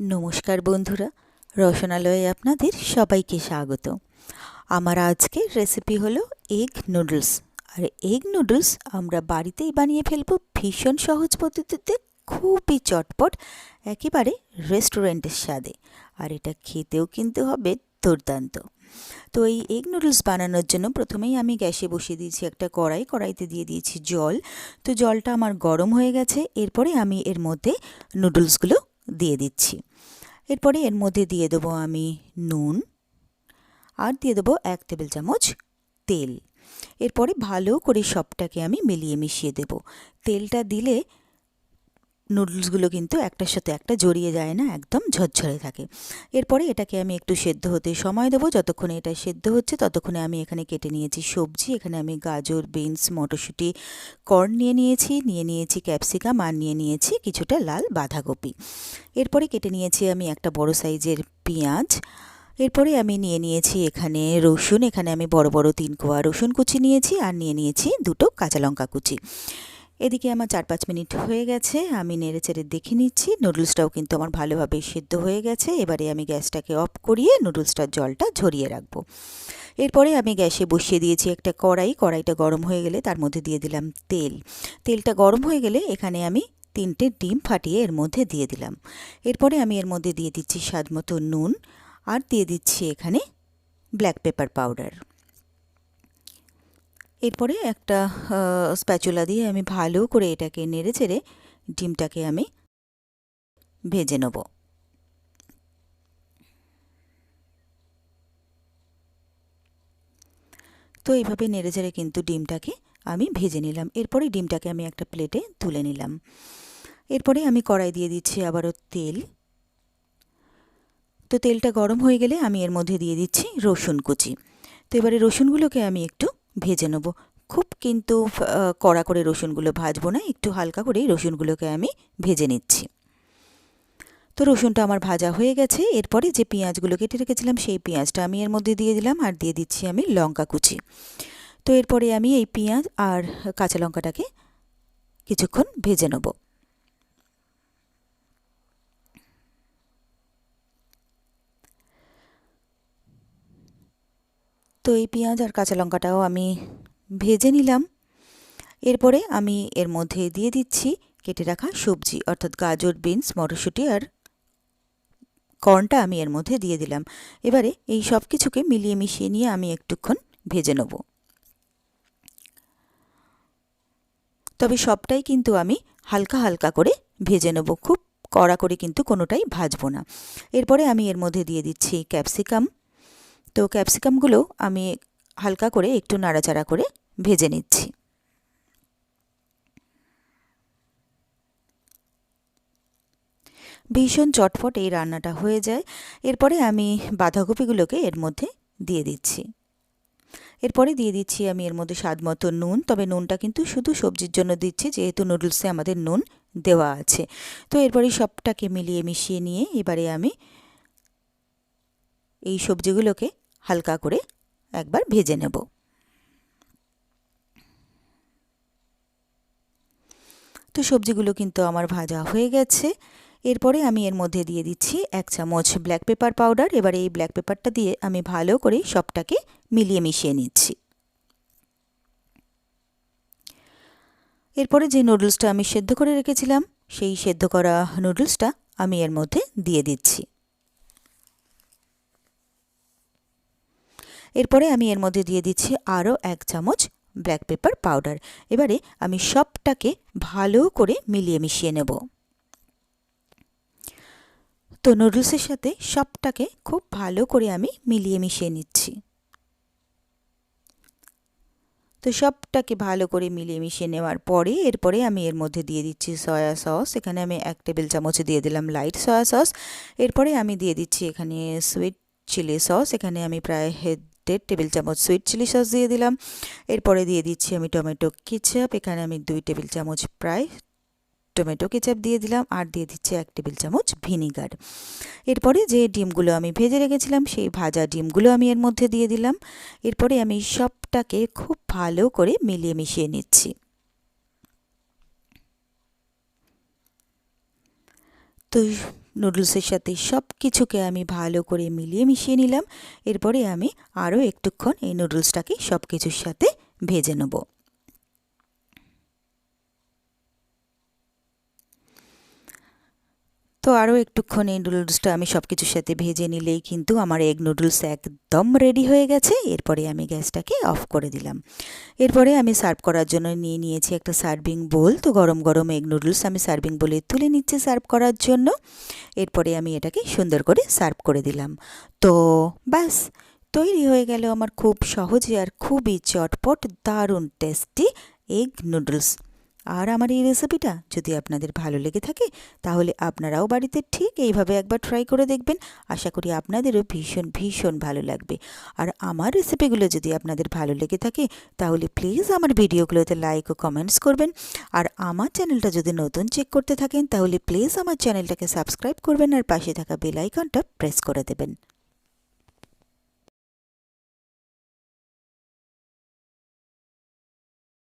নমস্কার বন্ধুরা, রসনালয়ে আপনাদের সবাইকে স্বাগত। আমার আজকের রেসিপি হলো এগ নুডলস। আর এগ নুডলস আমরা বাড়িতেই বানিয়ে ফেলবো ভীষণ সহজ পদ্ধতিতে, খুবই চটপট, একেবারে রেস্টুরেন্টের স্বাদে। আর এটা খেতেও কিন্তু হবে দুর্দান্ত। তো এই এগ নুডলস বানানোর জন্য প্রথমেই আমি গ্যাসে বসিয়ে দিয়েছি একটা কড়াইতে দিয়ে দিয়েছি জল। তো জলটা আমার গরম হয়ে গেছে। এরপরে আমি এর মধ্যে নুডলসগুলো দিয়ে দিচ্ছি। এরপরে এর মধ্যে দিয়ে দেবো আমি নুন, আর দিয়ে দেবো 1 টেবিল চামচ তেল। এরপরে ভালো করে সবটাকে আমি মিলিয়ে মিশিয়ে দেব। তেলটা দিলে নুডলসগুলো কিন্তু একটার সাথে একটা জড়িয়ে যায় না, একদম ঝরঝরে থাকে। এরপরে এটাকে আমি একটু সেদ্ধ হতে সময় দেবো। যতক্ষণে এটা সেদ্ধ হচ্ছে ততক্ষণে আমি এখানে কেটে নিয়েছি সবজি। এখানে আমি গাজর, বিনস, মটরশুঁটি, কর্ন নিয়ে নিয়েছি ক্যাপসিকাম, আর নিয়ে নিয়েছি কিছুটা লাল বাঁধাকপি। এরপরে কেটে নিয়েছি আমি একটা বড় সাইজের পেঁয়াজ। এরপরে আমি নিয়ে নিয়েছি এখানে রসুন। এখানে আমি বড় বড় 3 কোয়া রসুন কুচি নিয়েছি, আর নিয়ে নিয়েছি 2টো কাঁচা লঙ্কা কুচি। এদিকে আমার 4-5 মিনিট হয়ে গেছে, আমি নেড়েচেড়ে দেখে নিচ্ছি। নুডলসটাও কিন্তু আমার ভালোভাবে সেদ্ধ হয়ে গেছে। এবারে আমি গ্যাসটাকে অফ করিয়ে নুডলসটার জলটা ঝরিয়ে রাখবো। এরপরে আমি গ্যাসে বসিয়ে দিয়েছি একটা কড়াইটা গরম হয়ে গেলে তার মধ্যে দিয়ে দিলাম তেল। তেলটা গরম হয়ে গেলে এখানে আমি 3টে ডিম ফাটিয়ে এর মধ্যে দিয়ে দিলাম। এরপরে আমি এর মধ্যে দিয়ে দিচ্ছি স্বাদমতো নুন, আর দিয়ে দিচ্ছি এখানে ব্ল্যাক পেপার পাউডার। এরপরে একটা স্প্যাচুলা দিয়ে আমি ভালো করে এটাকে নেড়েচেড়ে ডিমটাকে আমি ভেজে নেব। তো এইভাবে নেড়েচেড়ে কিন্তু ডিমটাকে আমি ভেজে নিলাম। এরপরে ডিমটাকে আমি একটা প্লেটে তুলে নিলাম। এরপরে আমি কড়াই দিয়ে দিচ্ছি আবারও তেল। তো তেলটা গরম হয়ে গেলে আমি এর মধ্যে দিয়ে দিচ্ছি রসুন কুচি। তো এবারে রসুনগুলোকে আমি একটু ভেজে নেব। খুব কিন্তু কড়া করে রসুনগুলো ভাজবো না, একটু হালকা করেই রসুনগুলোকে আমি ভেজে নিচ্ছি। তো রসুনটা আমার ভাজা হয়ে গেছে। এরপরে যে পেঁয়াজগুলো কেটে রেখেছিলাম সেই পেঁয়াজটা আমি এর মধ্যে দিয়ে দিলাম, আর দিয়ে দিচ্ছি আমি লঙ্কা কুচি। তো এরপরে আমি এই পেঁয়াজ আর কাঁচা লঙ্কাটাকে কিছুক্ষণ ভেজে নেব। তো এই পেঁয়াজ আর কাঁচা লঙ্কাটাও আমি ভেজে নিলাম। এরপরে আমি এর মধ্যে দিয়ে দিচ্ছি কেটে রাখা সবজি, অর্থাৎ গাজর, বিনস, মটরশুঁটি আর কর্নটা আমি এর মধ্যে দিয়ে দিলাম। এবারে এই সব কিছুকে মিলিয়ে মিশিয়ে নিয়ে আমি একটুক্ষণ ভেজে নেব। তবে সবটাই কিন্তু আমি হালকা হালকা করে ভেজে নেব, খুব কড়া করে কিন্তু কোনোটাই ভাজবো না। এরপরে আমি এর মধ্যে দিয়ে দিচ্ছি ক্যাপসিকাম। তো ক্যাপসিকামগুলো আমি হালকা করে একটু নাড়াচাড়া করে ভেজে নিচ্ছি। ভীষণ চটপট এই রান্নাটা হয়ে যায়। এরপরে আমি বাঁধাকপিগুলোকে এর মধ্যে দিয়ে দিচ্ছি। এরপরে দিয়ে দিচ্ছি আমি এর মধ্যে স্বাদমতো নুন। তবে নুনটা কিন্তু শুধু সবজির জন্য দিচ্ছি, যেহেতু নুডলসে আমাদের নুন দেওয়া আছে। তো এরপরে সবটাকে মিলিয়ে মিশিয়ে নিয়ে এবারে আমি এই সবজিগুলোকে হালকা করে একবার ভেজে নেব। তো সবজিগুলো কিন্তু আমার ভাজা হয়ে গেছে। এরপরে আমি এর মধ্যে দিয়ে দিচ্ছি 1 চামচ ব্ল্যাক পেপার পাউডার। এবারে এই ব্ল্যাক পেপারটা দিয়ে আমি ভালো করে সবটাকে মিলিয়ে মিশিয়ে নিচ্ছি। এরপরে যে নুডলসটা আমি সেদ্ধ করে রেখেছিলাম সেই সেদ্ধ করা নুডলসটা আমি এর মধ্যে দিয়ে দিচ্ছি। এরপরে আমি এর মধ্যে দিয়ে দিচ্ছি আরও 1 চামচ ব্ল্যাক পেপার পাউডার। এবারে আমি সবটাকে ভালো করে মিলিয়ে মিশিয়ে নেব। তো নুডলসের সাথে সবটাকে খুব ভালো করে আমি মিলিয়ে মিশিয়ে নিচ্ছি। তো সবটাকে ভালো করে মিলিয়ে মিশিয়ে নেওয়ার পরে এরপরে আমি এর মধ্যে দিয়ে দিচ্ছি সয়া সস। এখানে আমি 1 টেবিল চামচ দিয়ে দিলাম লাইট সয়া সস। এরপরে আমি দিয়ে দিচ্ছি এখানে সুইট চিলি সস। এখানে আমি প্রায় 1.5 টেবিল চামচ সুইট চিলি সস দিয়ে দিলাম। এরপরে দিয়ে দিচ্ছি আমি টমেটো কেচাপ। এখানে আমি 2 টেবিল চামচ প্রায় টমেটো কেচাপ দিয়ে দিলাম, আর দিয়ে দিচ্ছি 1 টেবিল চামচ ভিনিগার। এরপরে যে ডিমগুলো আমি ভেজে রেখেছিলাম সেই ভাজা ডিমগুলো আমি এর মধ্যে দিয়ে দিলাম। এরপরে আমি সবটাকে খুব ভালো করে মিলিয়ে মিশিয়ে নিচ্ছি। তো নুডলসের সাথে সব কিছুকে আমি ভালো করে মিলিয়ে মিশিয়ে নিলাম। এরপরে আমি আরও একটুক্ষণ এই নুডলসটাকে সব কিছুর সাথে ভেজে নেব। তো আরও একটুক্ষণ এই নুডলসটা আমি সব কিছুর সাথে ভেজে নিলেই কিন্তু আমার এগ নুডলস একদম রেডি হয়ে গেছে। এরপরে আমি গ্যাসটাকে অফ করে দিলাম। এরপরে আমি সার্ভ করার জন্য নিয়ে নিয়েছি একটা সার্ভিং বোল। তো গরম গরম এগ নুডলস আমি সার্ভিং বোলে তুলে নিচ্ছি সার্ভ করার জন্য। এরপরে আমি এটাকে সুন্দর করে সার্ভ করে দিলাম। তো ব্যাস তৈরি হয়ে গেল আমার খুব সহজে আর খুবই চটপট দারুণ টেস্টি এগ নুডলস। আর আমার এই রেসিপিটা যদি আপনাদের ভালো লেগে থাকে তাহলে আপনারাও বাড়িতে ঠিক এইভাবে একবার ট্রাই করে দেখবেন। আশা করি আপনাদেরও ভীষণ ভীষণ ভালো লাগবে। আর আমার রেসিপিগুলো যদি আপনাদের ভালো লেগে থাকে তাহলে প্লিজ আমার ভিডিওগুলোতে লাইক ও কমেন্টস করবেন। আর আমার চ্যানেলটা যদি নতুন চেক করতে থাকেন তাহলে প্লিজ আমার চ্যানেলটাকে সাবস্ক্রাইব করবেন আর পাশে থাকা বেল আইকনটা প্রেস করে দেবেন।